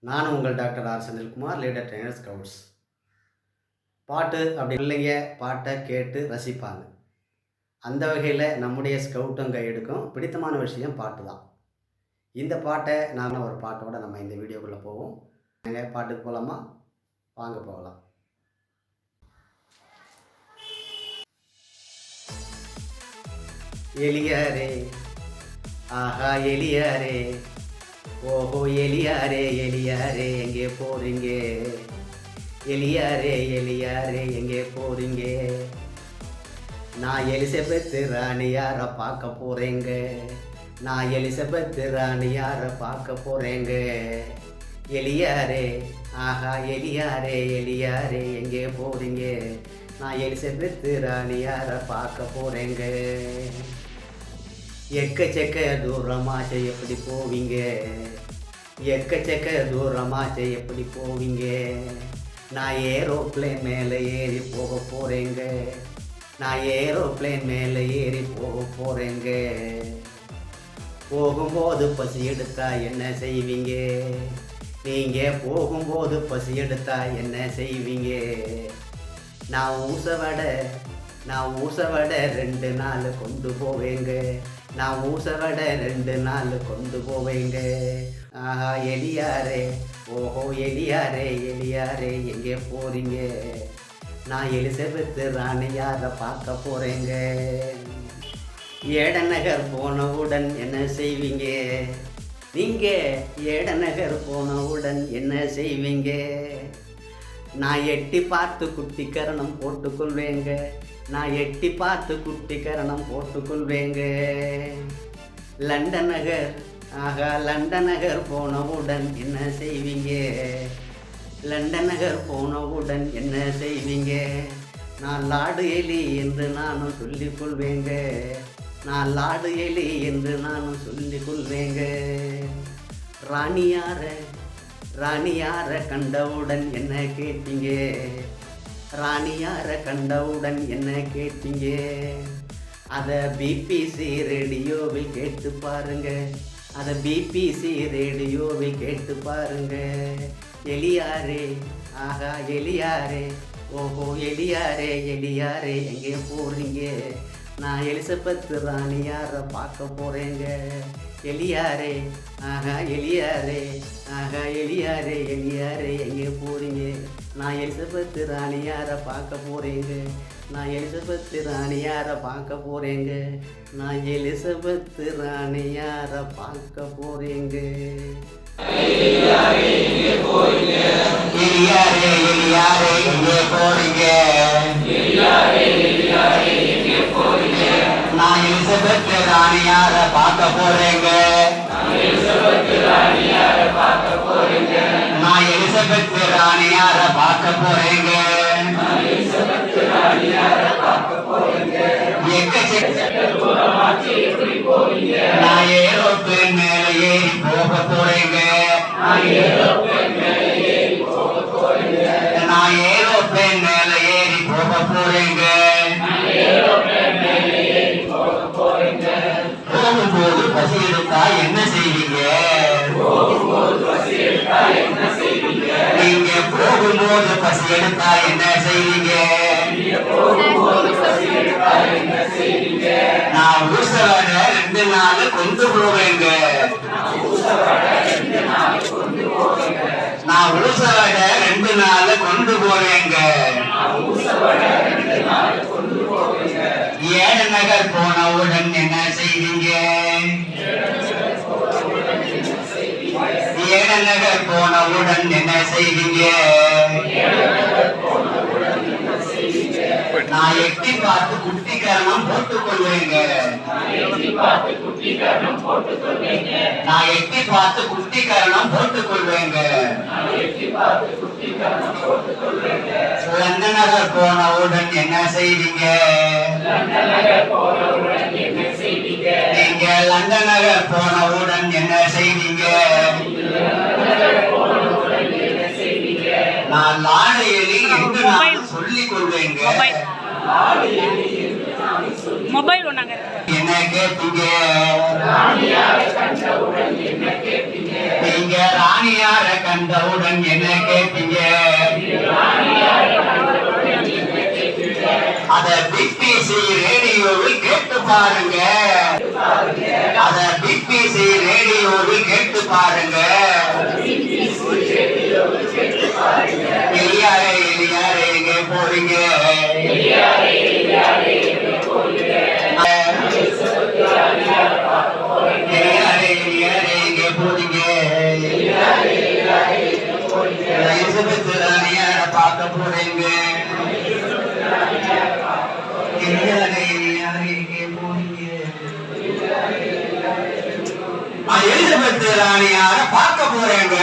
நான் உங்கள் doctor R Senthilkumar, leader trainer scouts. பாட்டு அப்படி பிள்ளைங்க பாட்டை கேட்டு ரசிப்பாங்க. அந்த வகையில் நம்முடைய ஸ்கவுட்டும் கைடுக்கும் பிடித்தமான விஷயம் பாட்டு தான். இந்த பாட்டை நாம் ஒரு பாட்டோட நம்ம இந்த வீடியோக்குள்ளே போவோம். நாங்கள் பாட்டுக்கு போகலாமா? வாங்க போகலாம். எலியாரே ஆஹா எலியாரே, ஓஹோ எலியாரே எலியாரே எங்கே போறீங்க? எலியாரே எலியாரே எங்கே போறீங்க? நான் எலிசபெத் ராணியாரை பார்க்க போறேங்க. நான் எலிசபெத் ராணியாரை பார்க்க போறேங்க. எலியாரே ஆஹா எலியாரே எலியாரே எங்கே போறீங்க? நான் எலிசபெத் ராணியாரை பார்க்க போறேங்க. எக்கச்சக்க தூரமாச்ச எப்படி போவீங்க? எக்கச்சக்க தூரமாச்ச எப்படி போவீங்க? நான் ஏரோப்ளேன் மேலே ஏறி போக போகிறேங்க. நான் ஏரோப்ளேன் மேலே ஏறி போக போகிறேங்க. போகும்போது பசி எடுத்தா என்ன செய்வீங்க? நீங்கள் போகும்போது பசி எடுத்தா என்ன செய்வீங்க? நான் ஊசவடை 2 நாள் கொண்டு போவேங்க. நான் ஊசவடை 2 நாள் கொண்டு போவேங்க. ஆஹா எலியாரே, ஓஹோ எலியாரே எலியாரே எங்கே போறீங்க? நான் எலிசபெத் ராணியாரை பார்க்க போறேங்க. ஏடநகர் போனவுடன் என்ன செய்வீங்க? நீங்கள் ஏடநகர் போனவுடன் என்ன செய்வீங்க? நான் எட்டி பார்த்து குட்டிக்கரணம் போட்டுக்கொள்வேங்க. நான் எட்டி பார்த்து குட்டிக்கரணம் போட்டுக்கொள்வேங்க. லண்டன் நகர் ஆகா லண்டன் நகர் போனவுடன் என்ன செய்வீங்க? லண்டன் நகர் போனவுடன் என்ன செய்வீங்க? நான் லாடு எலி என்று நானும் சொல்லிக்கொள்வேங்க. நான் லாடு எலி என்று நானும் சொல்லிக்கொள்வேங்க. ராணியாரை கண்டவுடன் என்ன கேட்டீங்க? ராணியாரை கண்டவுடன் என்ன கேட்டீங்க? அதை பிபிசி ரேடியோவில் கேட்டு பாருங்க. அதை பிபிசி ரேடியோவில் கேட்டு பாருங்க. எலியாரே ஆஹா எலியாரே, ஓஹோ எலியாரே எலியாரே எங்கே போறீங்க? நான் எலிசபெத் ராணியாரை பார்க்க போகிறேங்க. எலியாரே ஆஹா எலியாரே ஆஹா எலியாரே எலியாரே எங்கே போகிறீங்க? நான் எலிசபெத் ராணியாரை பார்க்க போகிறேங்க. நான் எலிசபெத் ராணியாரை பார்க்க போகிறேங்க. நான் எலிசபெத் ராணியாரை பார்க்க போகிறேங்க. எலியாரே எங்கே போறீங்க? எலியாரே எலியாரே எங்கே போறீங்க? எலியாரே எலியாரே எங்கே போறீங்க? நான் எலிசபெத் ராணியாரை பார்க்க போறேங்க. நான் எலிசபெத் ராணியாரை பார்க்க போறேங்க. நான் எலிசபெத் ராணியாரை பார்க்க போறேங்க. நான் எலிசபெத் ராணியாரை பார்க்க போறேங்க. எக்கச்சக்க தூரமாச்சு எப்படி போறீங்க? நான் ஏரோப்ளேன் மேல ஏறி போக போறேங்க. நான் ஏரோப்ளேன் மேல ஏறி போக போறேங்க. நான் ஏரோப்ளேன் மேல ஏறி போக போறேங்க. நான் ஏரோப்ளேன் மேல ஏறி போக போறேங்க. போகும்போது பசி எடுத்தா என்ன செய்வீங்க? போகும்போது பசி எடுத்தா என்ன செய்வீங்க? நீங்க போகும்போது பசி எடுத்தா என்ன செய்வீங்க? நீங்க போகும்போது பசி எடுத்தா என்ன செய்வீங்க? நான் ஊசவடை 2 நாள் கொண்டு போவேங்க. நான் ஊசவடை 2 நாள் கொண்டு போவேங்க. நான் ஊசவடை 2 நாள் கொண்டு போவேங்க. நான் ஊசவடை 2 நாள் கொண்டு போவேங்க. ஏடநகர் போனவுடன் என்ன செய்வீங்க? ஏடநகர் போனவுடன் என்ன செய்வீங்க? நான் எட்டி பார்த்து குட்டிக்கரணம் போட்டுக்கொள்வேங்க. நான் எட்டி பார்த்து குட்டிக்கரணம் போட்டுக்கொள்வேங்க. நான் எட்டி பார்த்து குட்டிக்கரணம் போட்டுக்கொள்வேங்க. நான் எட்டி பார்த்து குட்டிக்கரணம் போட்டுக்கொள்வேங்க. லண்டன் நகர் போனவுடன் என்ன செய்வீங்க? லண்டன் நகர் போனவுடன் என்ன செய்வீங்க? நீங்க லண்டன் நகர் போனவுடன் என்ன செய்வீங்க? நான் லாடு எலி என்று நான் சொல்லிக் கொள்வேங்க. மொபைல் ஒன்னாங்க என்ன கேட்டீங்க? ராணியாரை கண்டவுடன் என்ன கேட்டீங்க? நீங்க ராணியார கண்டவுடன் என்ன கேட்டீங்க? அத பிபிசி ரேடியோவில் கேட்டு பாருங்க. அத பிபிசி ரேடியோவில் கேட்டு பாருங்க. எலியாரே எலியாரே எங்கே போறீங்க? எலியாரே எலியாரே எங்கே போறீங்க? எலிசபெத் ராணியார பார்க்க போறீங்க. எலியாரே எலியாரே எங்கே போறீங்க? எலிசபெத் ராணியார பார்க்க போறேங்க.